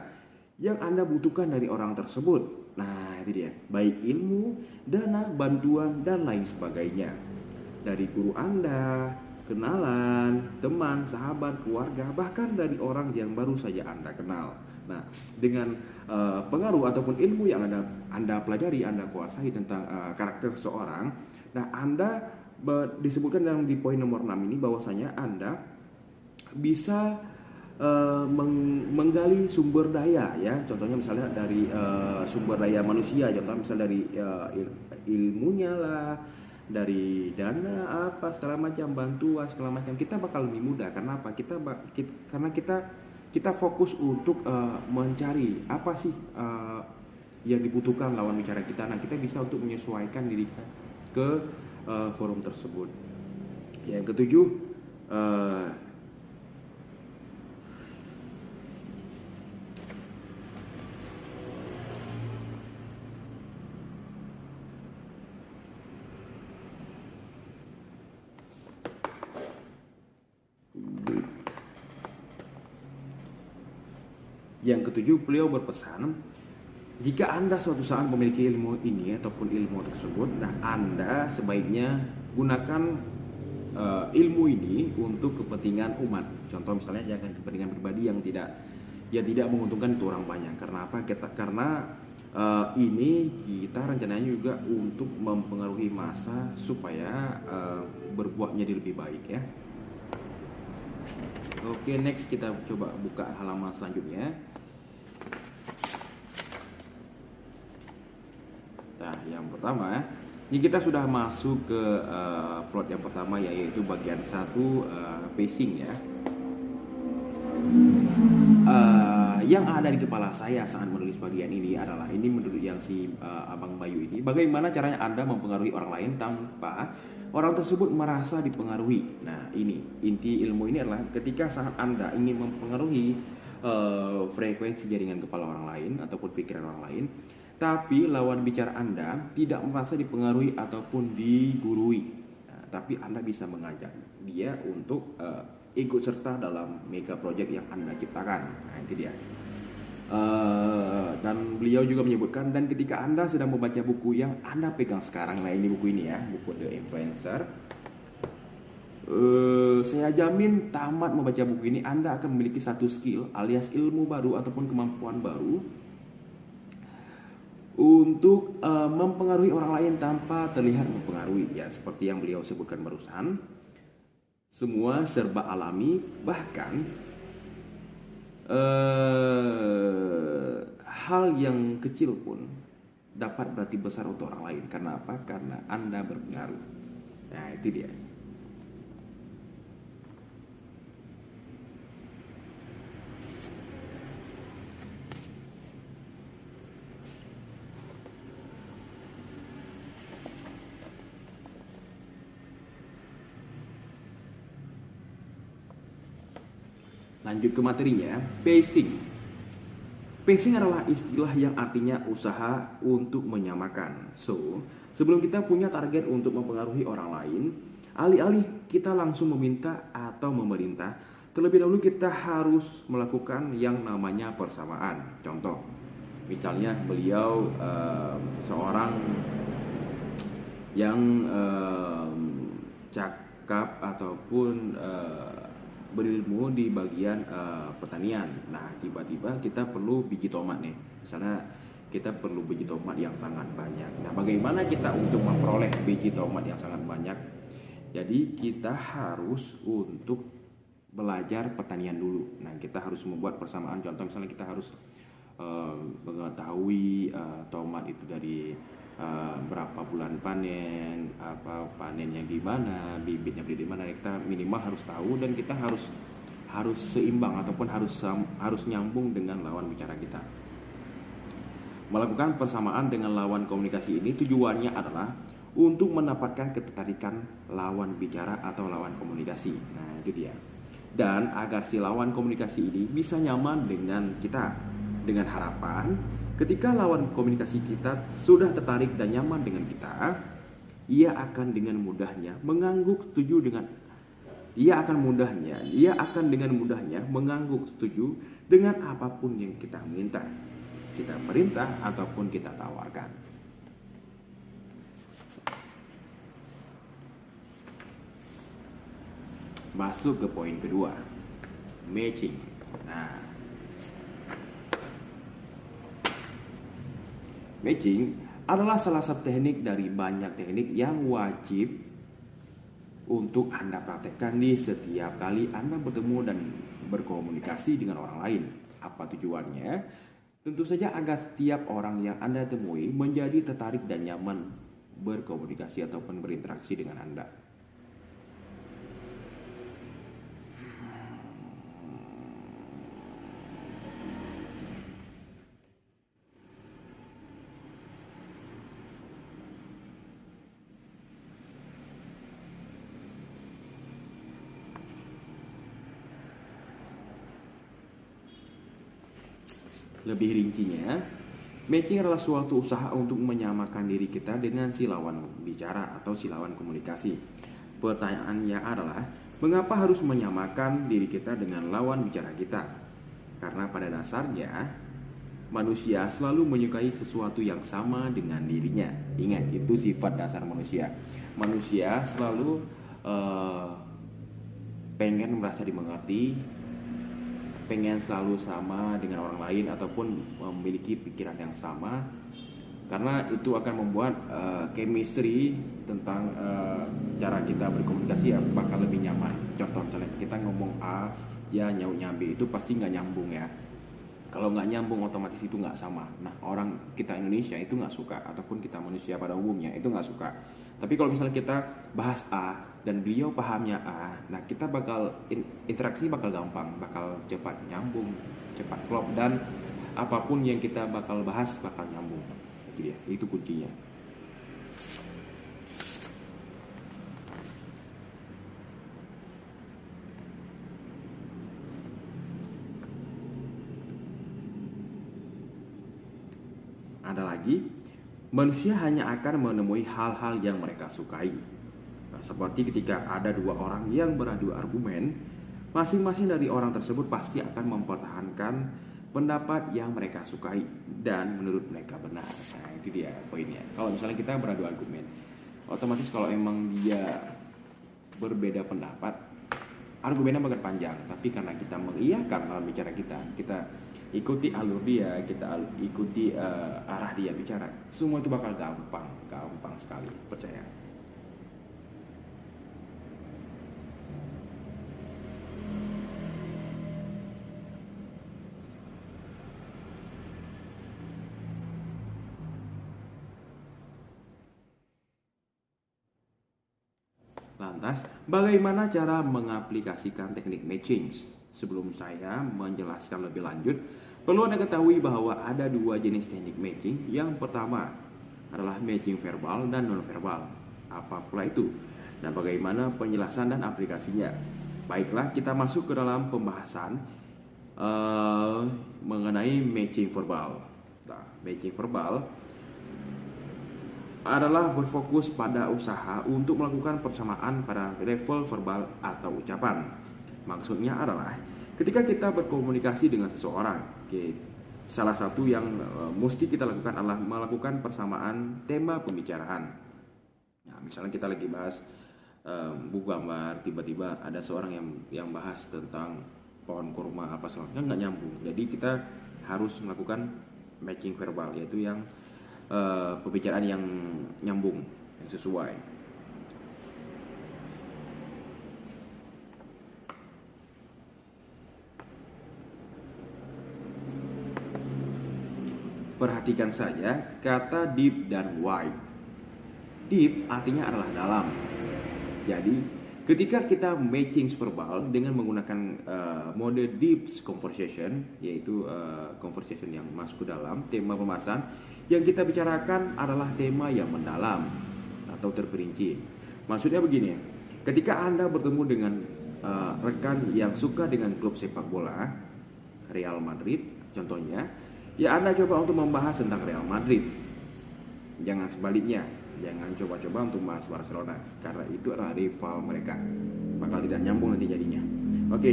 Speaker 1: yang Anda butuhkan dari orang tersebut. Nah, itu dia, baik ilmu, dana, bantuan, dan lain sebagainya. Dari guru Anda, kenalan, teman, sahabat, keluarga, bahkan dari orang yang baru saja Anda kenal. Nah, dengan pengaruh ataupun ilmu yang Anda pelajari, Anda kuasai tentang karakter seseorang, nah Anda disebutkan di poin nomor 6 ini bahwasanya Anda bisa menggali sumber daya ya, contohnya misalnya dari sumber daya manusia, contohnya misalnya dari ilmunya lah, dari dana apa segala macam, bantuan segala macam, kita bakal lebih mudah. Karena apa? Karena kita fokus untuk mencari apa sih yang dibutuhkan lawan bicara kita. Nah, kita bisa untuk menyesuaikan diri kita ke forum tersebut. Yang ketujuh, beliau berpesan, jika Anda suatu saat memiliki ilmu ini ataupun ilmu tersebut, nah Anda sebaiknya gunakan ilmu ini untuk kepentingan umat. Contoh misalnya jangan kepentingan pribadi yang tidak menguntungkan itu orang banyak. Karena apa? Karena ini kita rencananya juga untuk mempengaruhi massa supaya berbuatnya jadi lebih baik ya. Oke, next kita coba buka halaman selanjutnya. Nah, yang pertama, ini kita sudah masuk ke plot yang pertama, yaitu bagian 1, pacing ya. Yang ada di kepala saya saat menulis bagian ini adalah, ini menurut yang si Abang Bayu ini, bagaimana caranya Anda mempengaruhi orang lain tanpa orang tersebut merasa dipengaruhi. Nah, ini inti ilmu ini adalah ketika saat Anda ingin mempengaruhi frekuensi jaringan kepala orang lain ataupun pikiran orang lain, tapi lawan bicara Anda tidak merasa dipengaruhi ataupun digurui. Nah, tapi Anda bisa mengajak dia untuk ikut serta dalam mega project yang Anda ciptakan. Nah, itu dia. Dan beliau juga menyebutkan, dan ketika Anda sedang membaca buku yang Anda pegang sekarang, nah ini buku ini ya, buku The Influencer, saya jamin tamat membaca buku ini Anda akan memiliki satu skill alias ilmu baru ataupun kemampuan baru untuk mempengaruhi orang lain tanpa terlihat mempengaruhi. Ya, seperti yang beliau sebutkan barusan, semua serba alami, bahkan hal yang kecil pun dapat berarti besar untuk orang lain. Karena apa? Karena Anda berpengaruh. Nah, itu dia. Lanjut ke materinya, pacing. Pacing adalah istilah yang artinya usaha untuk menyamakan. So, sebelum kita punya target untuk mempengaruhi orang lain, alih-alih kita langsung meminta atau memerintah, terlebih dahulu kita harus melakukan yang namanya persamaan. Contoh, misalnya beliau seorang yang cakap ataupun berilmu di bagian pertanian. Nah, tiba-tiba kita perlu biji tomat nih. Misalnya kita perlu biji tomat yang sangat banyak. Nah, bagaimana kita untuk memperoleh biji tomat yang sangat banyak? Jadi kita harus untuk belajar pertanian dulu. Nah, kita harus membuat persamaan. Contoh misalnya kita harus mengetahui tomat itu dari berapa bulan panen, apa panennya di mana, bibitnya beli di mana. Kita minimal harus tahu, dan kita harus seimbang ataupun harus nyambung dengan lawan bicara kita. Melakukan persamaan dengan lawan komunikasi ini tujuannya adalah untuk mendapatkan ketertarikan lawan bicara atau lawan komunikasi. Nah, itu dia. Dan agar si lawan komunikasi ini bisa nyaman dengan kita, dengan harapan ketika lawan komunikasi kita sudah tertarik dan nyaman dengan kita, ia akan dengan mudahnya mengangguk setuju dengan mengangguk setuju dengan apapun yang kita minta, kita perintah ataupun kita tawarkan. Masuk ke poin kedua, matching. Nah, matching adalah salah satu teknik dari banyak teknik yang wajib untuk Anda praktekkan di setiap kali Anda bertemu dan berkomunikasi dengan orang lain. Apa tujuannya? Tentu saja agar setiap orang yang Anda temui menjadi tertarik dan nyaman berkomunikasi ataupun berinteraksi dengan Anda. Lebih rincinya, matching adalah suatu usaha untuk menyamakan diri kita dengan si lawan bicara atau si lawan komunikasi. Pertanyaannya adalah, mengapa harus menyamakan diri kita dengan lawan bicara kita? Karena pada dasarnya, manusia selalu menyukai sesuatu yang sama dengan dirinya. Ingat, itu sifat dasar manusia. Manusia selalu eh, pengen merasa dimengerti, pengen selalu sama dengan orang lain ataupun memiliki pikiran yang sama, karena itu akan membuat chemistry tentang cara kita berkomunikasi ya bakal lebih nyaman. Contoh misalnya kita ngomong A ya nyambi itu pasti nggak nyambung ya. Kalau nggak nyambung otomatis itu nggak sama. Nah orang kita Indonesia itu nggak suka, ataupun kita manusia pada umumnya itu nggak suka. Tapi kalau misalnya kita bahas A dan beliau pahamnya A, nah kita bakal interaksi bakal gampang, bakal cepat nyambung, cepat klop, dan apapun yang kita bakal bahas bakal nyambung. Itu dia, itu kuncinya. Ada lagi, manusia hanya akan menemui hal-hal yang mereka sukai. Nah, seperti ketika ada dua orang yang beradu argumen, masing-masing dari orang tersebut pasti akan mempertahankan pendapat yang mereka sukai dan menurut mereka benar. Nah, itu dia poinnya. Kalau misalnya kita beradu argumen, otomatis kalau emang dia berbeda pendapat, argumennya bakal panjang. Tapi karena kita mengiyakan dalam bicara kita ikuti alur dia, kita ikuti arah dia bicara, semua itu bakal gampang sekali, percaya. Lantas, bagaimana cara mengaplikasikan teknik matching? Sebelum saya menjelaskan lebih lanjut, perlu Anda ketahui bahwa ada dua jenis teknik matching. Yang pertama adalah matching verbal dan non-verbal. Apa pula itu? Dan bagaimana penjelasan dan aplikasinya? Baiklah, kita masuk ke dalam pembahasan mengenai matching verbal. Nah, matching verbal adalah berfokus pada usaha untuk melakukan persamaan pada level verbal atau ucapan. Maksudnya adalah ketika kita berkomunikasi dengan seseorang, salah satu yang mesti kita lakukan adalah melakukan persamaan tema pembicaraan. Nah, misalnya kita lagi bahas buku gambar, tiba-tiba ada seorang yang bahas tentang pohon kurma apa selangnya, nggak nyambung. Jadi kita harus melakukan matching verbal, yaitu yang pembicaraan yang nyambung, yang sesuai. Perhatikan saja kata deep dan wide. Deep artinya adalah dalam. Jadi ketika kita matching verbal dengan menggunakan mode deep conversation, yaitu conversation yang masuk ke dalam tema pembahasan, yang kita bicarakan adalah tema yang mendalam atau terperinci. Maksudnya begini, ketika Anda bertemu dengan rekan yang suka dengan klub sepak bola Real Madrid contohnya, ya Anda coba untuk membahas tentang Real Madrid. Jangan sebaliknya, jangan coba-coba untuk membahas Barcelona, karena itu adalah rival mereka, bakal tidak nyambung nanti jadinya. Oke,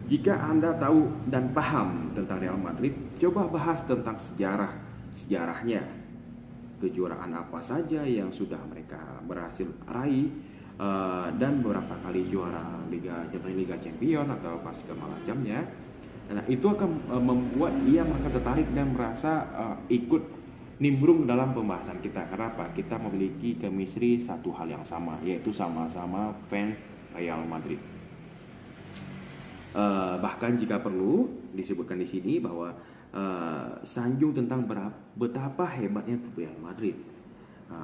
Speaker 1: jika Anda tahu dan paham tentang Real Madrid, coba bahas tentang sejarahnya, kejuaraan apa saja yang sudah mereka berhasil raih, dan beberapa kali juara Liga Champion atau pas segala macamnya. Nah, itu akan membuat ia merasa tertarik dan merasa ikut nimbrung dalam pembahasan kita. Karena apa? Kita memiliki chemistry satu hal yang sama, yaitu sama-sama fan Real Madrid. Bahkan jika perlu disebutkan di sini bahwa sanjung tentang betapa hebatnya Real Madrid,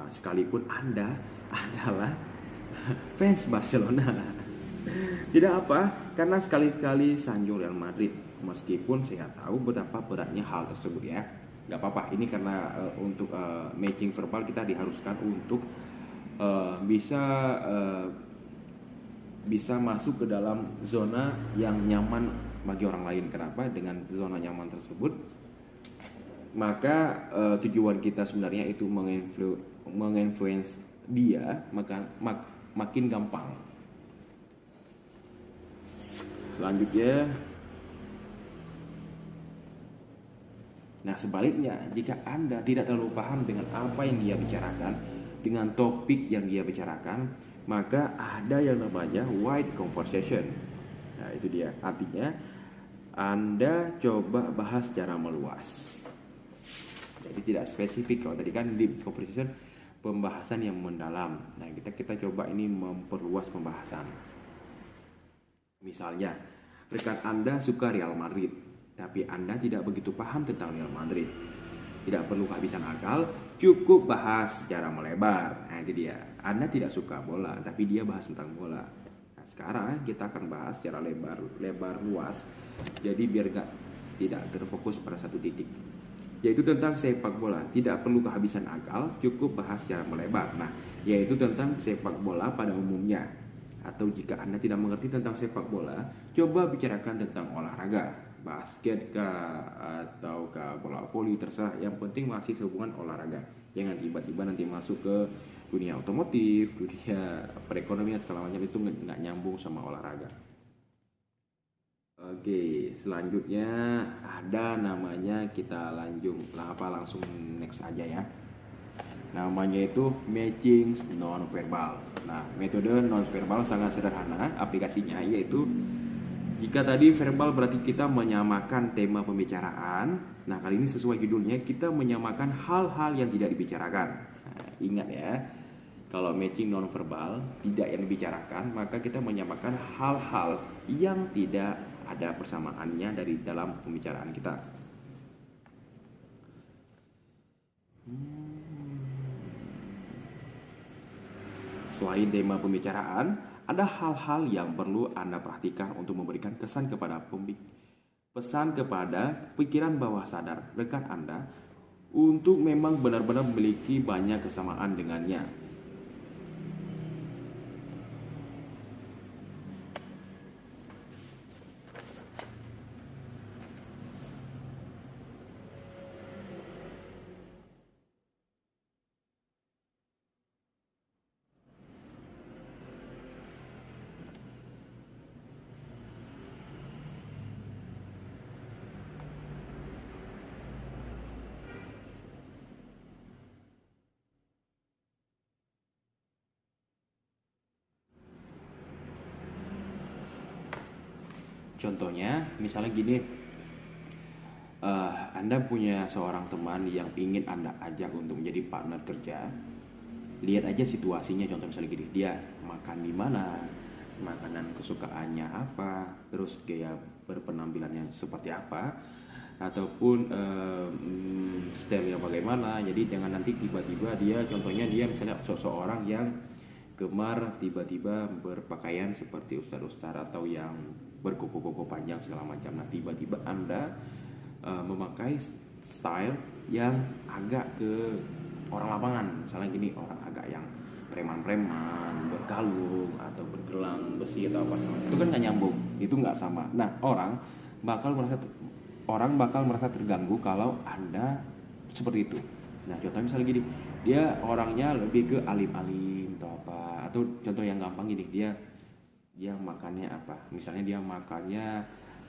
Speaker 1: sekalipun Anda adalah fans Barcelona. Tidak apa, karena sekali-sekali sanjung Real Madrid, meskipun saya tahu betapa beratnya hal tersebut ya. Gak apa-apa, ini karena untuk matching verbal kita diharuskan untuk bisa masuk ke dalam zona yang nyaman bagi orang lain. Kenapa? Dengan zona nyaman tersebut, maka tujuan kita sebenarnya itu menginfluence dia, maka makin gampang. Selanjutnya, nah sebaliknya, jika Anda tidak terlalu paham dengan apa yang dia bicarakan, dengan topik yang dia bicarakan, maka ada yang namanya wide conversation. Nah, itu dia. Artinya Anda coba bahas secara meluas. Jadi tidak spesifik. Kalau tadi kan deep conversation, pembahasan yang mendalam. Nah, kita coba ini memperluas pembahasan. Misalnya, rekan Anda suka Real Madrid, tapi Anda tidak begitu paham tentang Real Madrid. Tidak perlu kehabisan akal, cukup bahas secara melebar. Nah, itu dia. Anda tidak suka bola, tapi dia bahas tentang bola. Nah, sekarang kita akan bahas secara lebar luas. Jadi biar tidak terfokus pada satu titik. Yaitu tentang sepak bola. Tidak perlu kehabisan akal, cukup bahas secara melebar. Nah, yaitu tentang sepak bola pada umumnya. Atau jika Anda tidak mengerti tentang sepak bola, coba bicarakan tentang olahraga, basket kah, atau bola voli, terserah. Yang penting masih hubungan olahraga. Jangan tiba-tiba nanti masuk ke dunia otomotif, dunia perekonomian segala macam, itu nggak nyambung sama olahraga. Oke, selanjutnya ada namanya, kita langsung next aja ya. Namanya itu matching non-verbal. Nah, metode non-verbal sangat sederhana aplikasinya, yaitu jika tadi verbal berarti kita menyamakan tema pembicaraan. Nah, kali ini sesuai judulnya, kita menyamakan hal-hal yang tidak dibicarakan. Nah, ingat ya, kalau matching non-verbal tidak yang dibicarakan, maka kita menyamakan hal-hal yang tidak ada persamaannya dari dalam pembicaraan kita. Selain tema pembicaraan, ada hal-hal yang perlu Anda perhatikan untuk memberikan pesan kepada pikiran bawah sadar rekan Anda untuk memang benar-benar memiliki banyak kesamaan dengannya. Contohnya, misalnya gini, Anda punya seorang teman yang ingin Anda ajak untuk menjadi partner kerja. Lihat aja situasinya, contoh misalnya gini, dia makan di mana, makanan kesukaannya apa, terus gaya berpenampilannya seperti apa, ataupun stylenya bagaimana. Jadi jangan nanti tiba-tiba contohnya dia misalnya seseorang yang gemar tiba-tiba berpakaian seperti ustadz atau yang berkuku-kuku panjang segala macam. Nah, tiba-tiba Anda memakai style yang agak ke orang lapangan. Misalnya gini, orang agak yang preman-preman, berkalung atau bergelang besi atau apa segala macam. Itu kan nggak nyambung, itu nggak sama. Nah, orang bakal merasa terganggu kalau Anda seperti itu. Nah, contoh misalnya gini, dia orangnya lebih ke alim-alim atau apa, atau contoh yang gampang gini, dia makannya apa, misalnya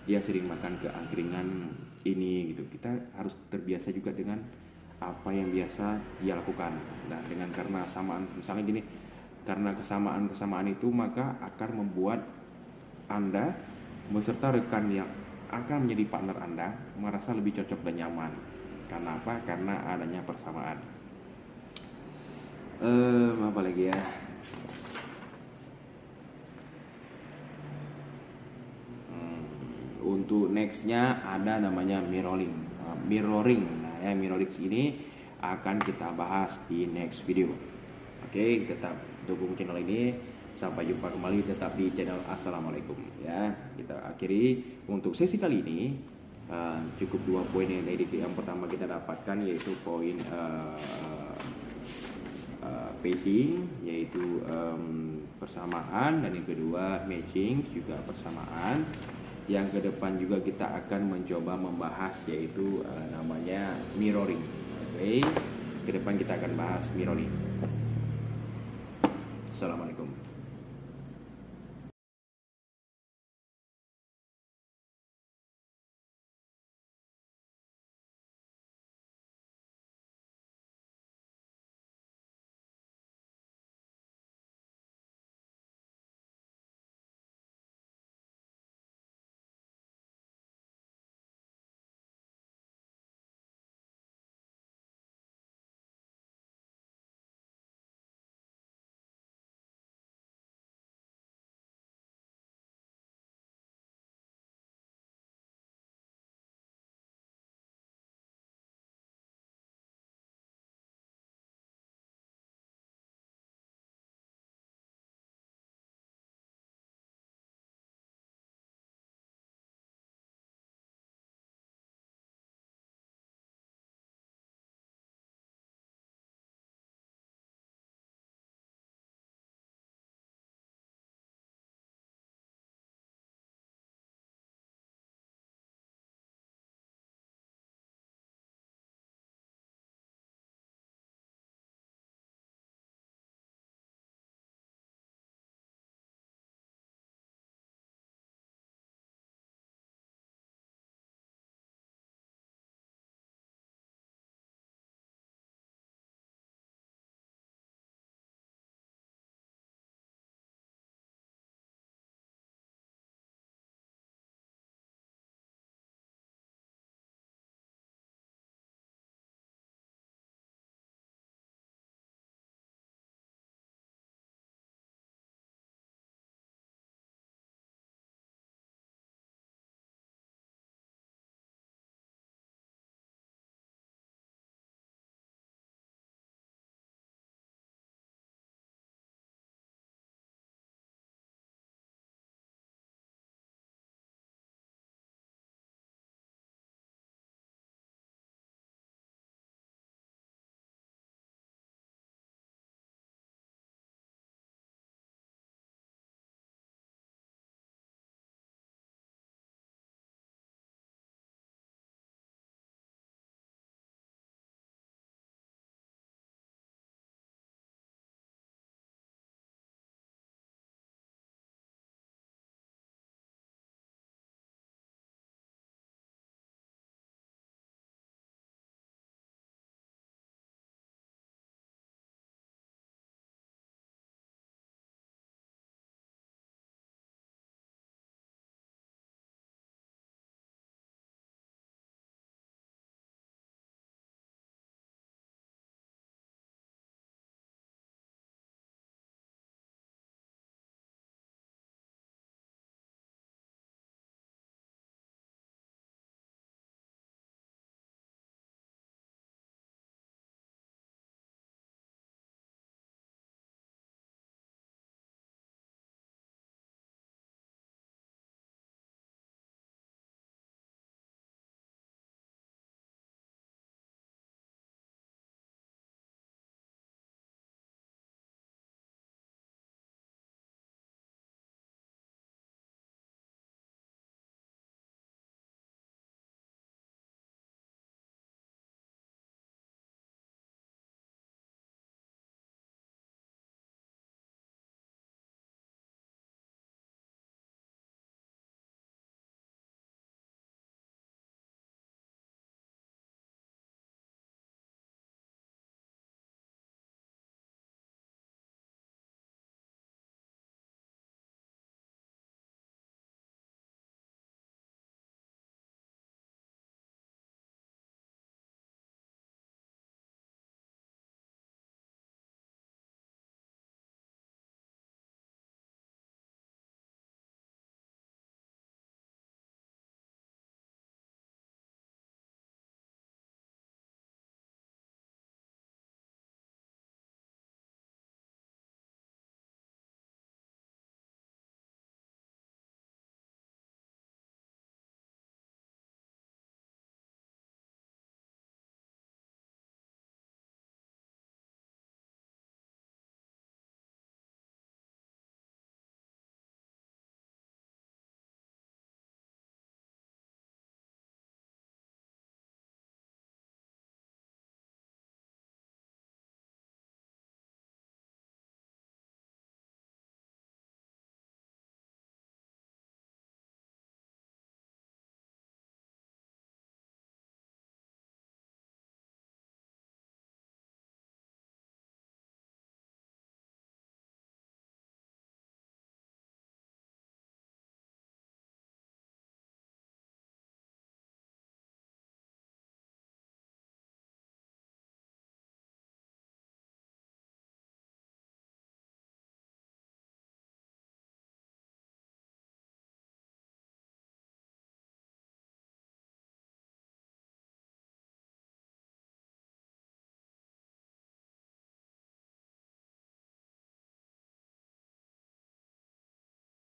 Speaker 1: dia sering makan ke angkringan ini gitu. Kita harus terbiasa juga dengan apa yang biasa dia lakukan. Nah, karena samaan, misalnya gini, karena kesamaan itu maka akan membuat Anda beserta rekan yang akan menjadi partner Anda merasa lebih cocok dan nyaman. Karena apa? Karena adanya persamaan. Apa lagi ya? Untuk nextnya ada namanya mirroring. Nah ya, mirroring ini akan kita bahas di next video. Oke, tetap dukung channel ini. Sampai jumpa kembali tetap di channel Assalamualaikum ya. Kita akhiri untuk sesi kali ini. Cukup 2 poin yang pertama kita dapatkan, yaitu poin pacing, yaitu persamaan, dan yang kedua matching juga persamaan. Yang ke depan juga kita akan mencoba membahas yaitu namanya mirroring. Oke, ke depan kita akan bahas mirroring. Assalamualaikum.